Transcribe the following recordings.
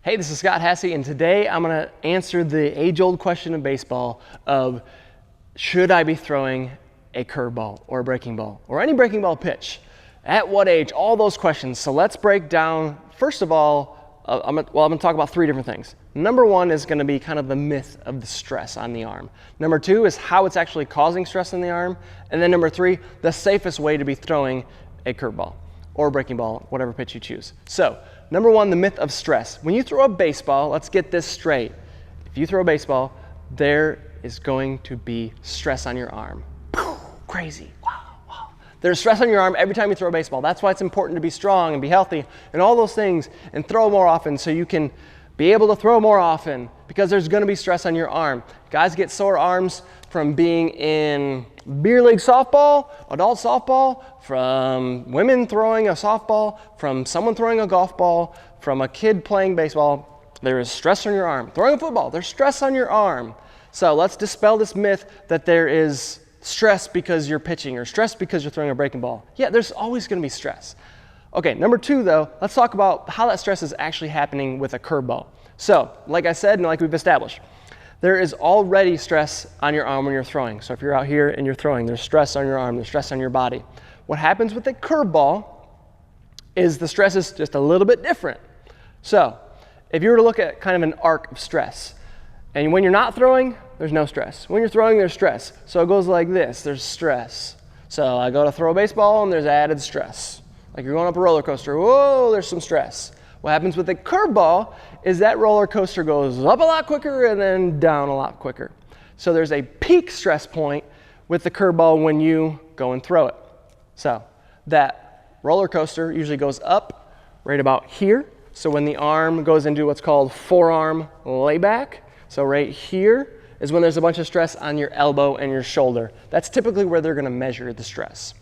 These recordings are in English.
Hey, this is Scott Haase, and today I'm going to answer the age-old question of baseball of should I be throwing a curveball or a breaking ball or any breaking ball pitch? At what age? All those questions. So let's break down, first of all, I'm going to talk about three different things. Number one is going to be kind of the myth of the stress on the arm. Number two is how it's actually causing stress in the arm. And then number three, the safest way to be throwing a curveball or a breaking ball, whatever pitch you choose. So, number one, the myth of stress. When you throw a baseball, let's get this straight. If you throw a baseball, there is going to be stress on your arm. Crazy. Wow. There's stress on your arm every time you throw a baseball. That's why it's important to be strong and be healthy and all those things and throw more often so you can be able to throw more often, because there's going to be stress on your arm. Guys get sore arms from being in beer league softball, adult softball, from women throwing a softball, from someone throwing a golf ball, from a kid playing baseball. There is stress on your arm. Throwing a football, there's stress on your arm. So let's dispel this myth that there is stress because you're pitching or stress because you're throwing a breaking ball. Yeah, there's always going to be stress. Okay, number two though, let's talk about how that stress is actually happening with a curveball. So, like I said and like we've established, there is already stress on your arm when you're throwing. So if you're out here and you're throwing, there's stress on your arm, there's stress on your body. What happens with a curveball is the stress is just a little bit different. So if you were to look at kind of an arc of stress, and when you're not throwing, there's no stress. When you're throwing, there's stress. So it goes like this, there's stress. So I go to throw a baseball and there's added stress. Like you're going up a roller coaster, whoa, there's some stress. What happens with a curveball is that roller coaster goes up a lot quicker and then down a lot quicker. So there's a peak stress point with the curveball when you go and throw it. So that roller coaster usually goes up right about here. So when the arm goes into what's called forearm layback, so right here is when there's a bunch of stress on your elbow and your shoulder. That's typically where they're going to measure the stress.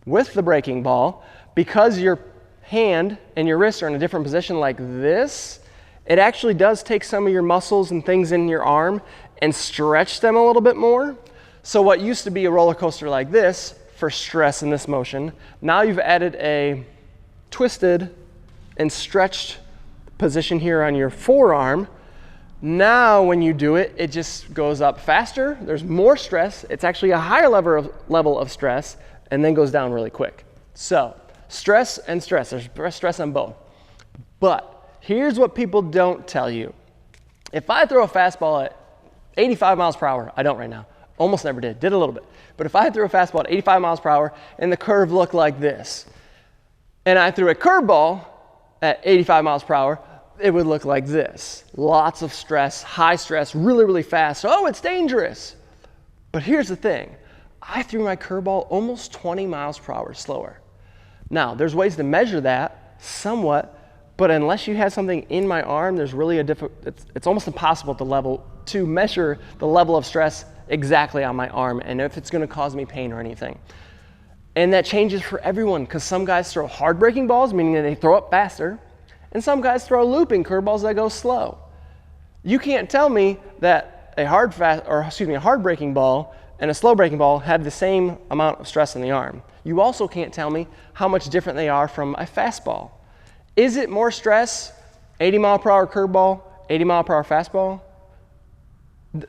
With the breaking ball, because your hand and your wrist are in a different position like this, it actually does take some of your muscles and things in your arm and stretch them a little bit more. So what used to be a roller coaster like this for stress in this motion, now you've added a twisted and stretched position here on your forearm. Now when you do it, it just goes up faster. There's more stress. It's actually a higher level of stress, and then goes down really quick. So stress and stress. There's stress on both. But here's what people don't tell you. If I throw a fastball at 85 miles per hour, I don't right now. Almost never did a little bit. But if I threw a fastball at 85 miles per hour and the curve looked like this, and I threw a curveball at 85 miles per hour, it would look like this. Lots of stress, high stress, really, really fast. Oh, it's dangerous. But here's the thing. I threw my curveball almost 20 miles per hour slower. Now, there's ways to measure that somewhat, but unless you have something in my arm, there's really it's almost impossible to measure the level of stress exactly on my arm and if it's going to cause me pain or anything. And that changes for everyone, because some guys throw hard breaking balls, meaning that they throw up faster, and some guys throw looping curveballs that go slow. You can't tell me that a hard breaking ball and a slow breaking ball have the same amount of stress in the arm. You also can't tell me how much different they are from a fastball. Is it more stress, 80 mile per hour curveball, 80 mile per hour fastball?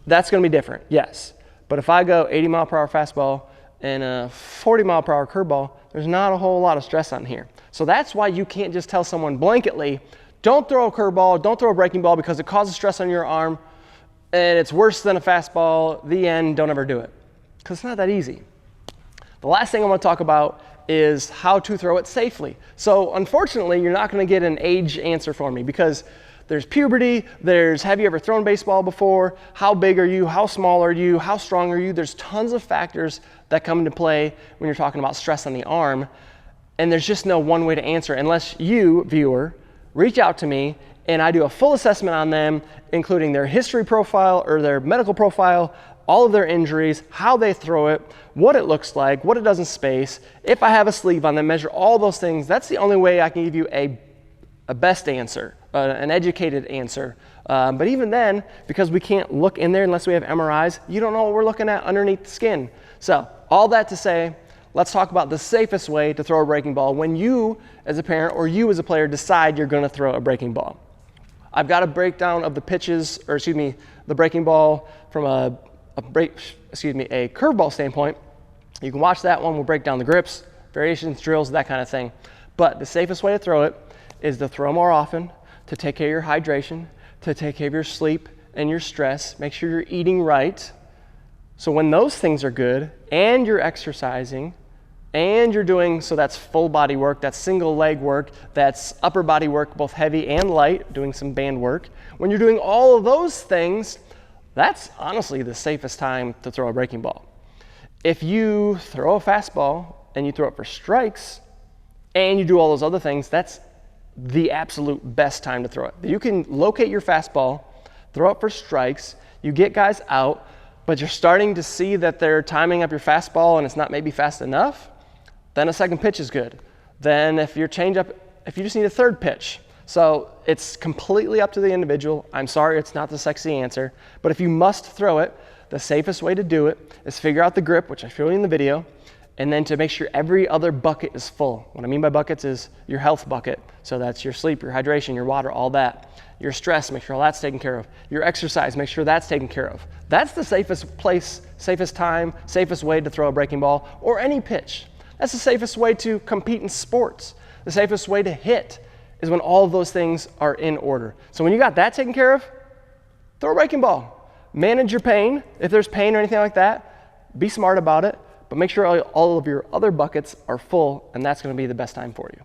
That's going to be different, yes. But if I go 80 mile per hour fastball and a 40 mile per hour curveball, there's not a whole lot of stress on here. So that's why you can't just tell someone blanketly, don't throw a curveball, don't throw a breaking ball because it causes stress on your arm and it's worse than a fastball, the end, don't ever do it. Because it's not that easy. The last thing I want to talk about is how to throw it safely. So unfortunately, you're not going to get an age answer for me, because there's puberty, there's have you ever thrown baseball before, how big are you, how small are you, how strong are you. There's tons of factors that come into play when you're talking about stress on the arm, and there's just no one way to answer unless you, viewer, reach out to me and I do a full assessment on them, including their history profile or their medical profile, all of their injuries, how they throw it, what it looks like, what it does in space, if I have a sleeve on them, measure all those things. That's the only way I can give you a best answer, an educated answer. But even then, because we can't look in there unless we have MRIs, you don't know what we're looking at underneath the skin. So all that to say, let's talk about the safest way to throw a breaking ball when you as a parent or you as a player decide you're going to throw a breaking ball. I've got a breakdown of the pitches, or excuse me, the breaking ball from a curveball standpoint. You can watch that one. We'll break down the grips, variations, drills, that kind of thing. But the safest way to throw it is to throw more often, to take care of your hydration, to take care of your sleep and your stress. Make sure you're eating right. So when those things are good and you're exercising and you're doing, so that's full body work, that's single leg work, that's upper body work, both heavy and light, doing some band work. When you're doing all of those things, that's honestly the safest time to throw a breaking ball. If you throw a fastball and you throw it for strikes and you do all those other things, that's the absolute best time to throw it. You can locate your fastball, throw it for strikes, you get guys out, but you're starting to see that they're timing up your fastball and it's not maybe fast enough, then a second pitch is good. Then if your changeup, if you just need a third pitch. So it's completely up to the individual. I'm sorry, it's not the sexy answer, but if you must throw it, the safest way to do it is figure out the grip, which I showed you in the video, and then to make sure every other bucket is full. What I mean by buckets is your health bucket. So that's your sleep, your hydration, your water, all that. Your stress, make sure all that's taken care of. Your exercise, make sure that's taken care of. That's the safest place, safest time, safest way to throw a breaking ball or any pitch. That's the safest way to compete in sports. The safest way to hit is when all of those things are in order. So when you got that taken care of, throw a breaking ball. Manage your pain. If there's pain or anything like that, be smart about it, but make sure all of your other buckets are full, and that's going to be the best time for you.